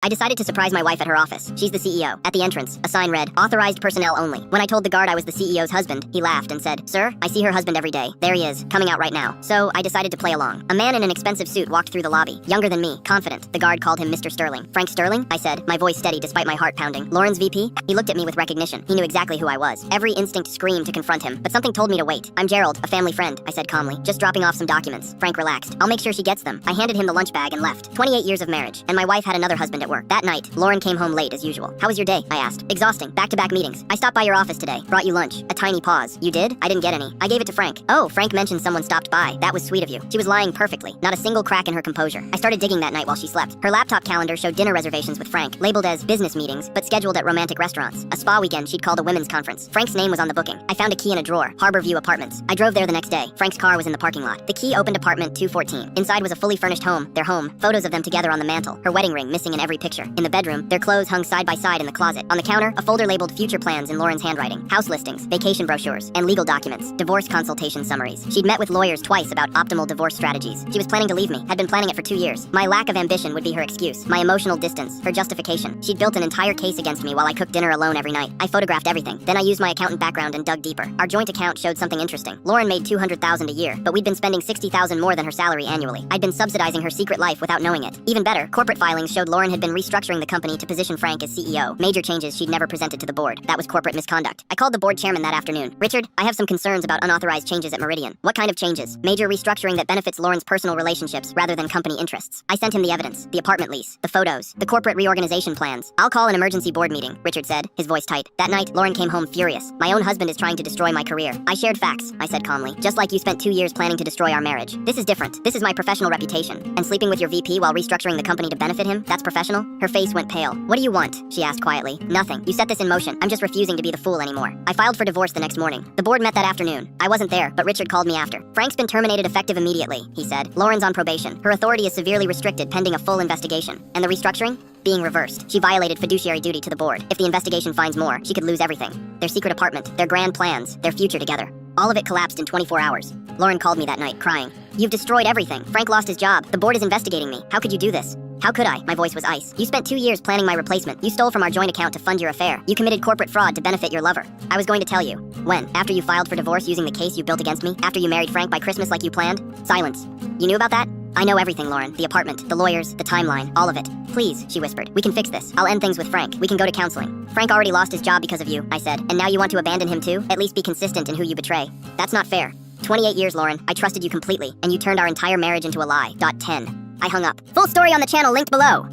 I decided to surprise my wife at her office. She's the CEO. At the entrance, a sign read, "Authorized personnel only." When I told the guard I was the CEO's husband, he laughed and said, "Sir, I see her husband every day. There he is, coming out right now." So I decided to play along. A man in an expensive suit walked through the lobby. Younger than me, confident. The guard called him Mr. Sterling. "Frank Sterling?" I said, my voice steady despite my heart pounding. "Lauren's VP?" He looked at me with recognition. He knew exactly who I was. Every instinct screamed to confront him, but something told me to wait. "I'm Gerald, a family friend," I said calmly. "Just dropping off some documents." Frank relaxed. "I'll make sure she gets them." I handed him the lunch bag and left. 28 years of marriage, and my wife had another husband at work. That night, Lauren came home late as usual. "How was your day?" I asked. "Exhausting. Back-to-back meetings. I stopped by your office today. Brought you lunch." A tiny pause. "You did?" "I didn't get any. I gave it to Frank." "Oh, Frank mentioned someone stopped by. That was sweet of you." She was lying perfectly. Not a single crack in her composure. I started digging that night while she slept. Her laptop calendar showed dinner reservations with Frank, labeled as business meetings, but scheduled at romantic restaurants. A spa weekend she'd called a women's conference. Frank's name was on the booking. I found a key in a drawer. Harborview Apartments. I drove there the next day. Frank's car was in the parking lot. The key opened apartment 214. Inside was a fully furnished home, their home, photos of them together on the mantle, her wedding ring missing in every picture. In the bedroom, their clothes hung side by side in the closet. On the counter, a folder labeled future plans in Lauren's handwriting, house listings, vacation brochures, and legal documents, divorce consultation summaries. She'd met with lawyers twice about optimal divorce strategies. She was planning to leave me, had been planning it for 2 years. My lack of ambition would be her excuse, my emotional distance, her justification. She'd built an entire case against me while I cooked dinner alone every night. I photographed everything. Then I used my accountant background and dug deeper. Our joint account showed something interesting. Lauren made $200,000 a year, but we'd been spending $60,000 more than her salary annually. I'd been subsidizing her secret life without knowing it. Even better, corporate filings showed Lauren had been restructuring the company to position Frank as CEO. Major changes she'd never presented to the board. That was corporate misconduct. I called the board chairman that afternoon. "Richard, I have some concerns about unauthorized changes at Meridian." "What kind of changes?" "Major restructuring that benefits Lauren's personal relationships rather than company interests." I sent him the evidence, the apartment lease, the photos, the corporate reorganization plans. "I'll call an emergency board meeting," Richard said, his voice tight. That night, Lauren came home furious. "My own husband is trying to destroy my career." I shared facts, I said calmly. "Just like you spent 2 years planning to destroy our marriage. This is different. This is my professional reputation. And sleeping with your VP while restructuring the company to benefit him, that's professional?" Her face went pale. "What do you want?" she asked quietly. "Nothing. You set this in motion. I'm just refusing to be the fool anymore." I filed for divorce the next morning. The board met that afternoon. I wasn't there, but Richard called me after. "Frank's been terminated effective immediately," he said. "Lauren's on probation. Her authority is severely restricted pending a full investigation. And the restructuring? Being reversed. She violated fiduciary duty to the board. If the investigation finds more, she could lose everything. Their secret apartment, their grand plans, their future together. All of it collapsed in 24 hours. Lauren called me that night, crying. "You've destroyed everything. Frank lost his job. The board is investigating me. How could you do this?" "How could I?" My voice was ice. "You spent 2 years planning my replacement. You stole from our joint account to fund your affair. You committed corporate fraud to benefit your lover." "I was going to tell you." "When? After you filed for divorce using the case you built against me? After you married Frank by Christmas like you planned?" Silence. "You knew about that?" "I know everything, Lauren. The apartment, the lawyers, the timeline, all of it." "Please," she whispered. "We can fix this. I'll end things with Frank. We can go to counseling." "Frank already lost his job because of you," I said. "And now you want to abandon him too? At least be consistent in who you betray." "That's not fair." 28 years, Lauren. I trusted you completely, and you turned our entire marriage into a lie. .10. I hung up. Full story on the channel linked below.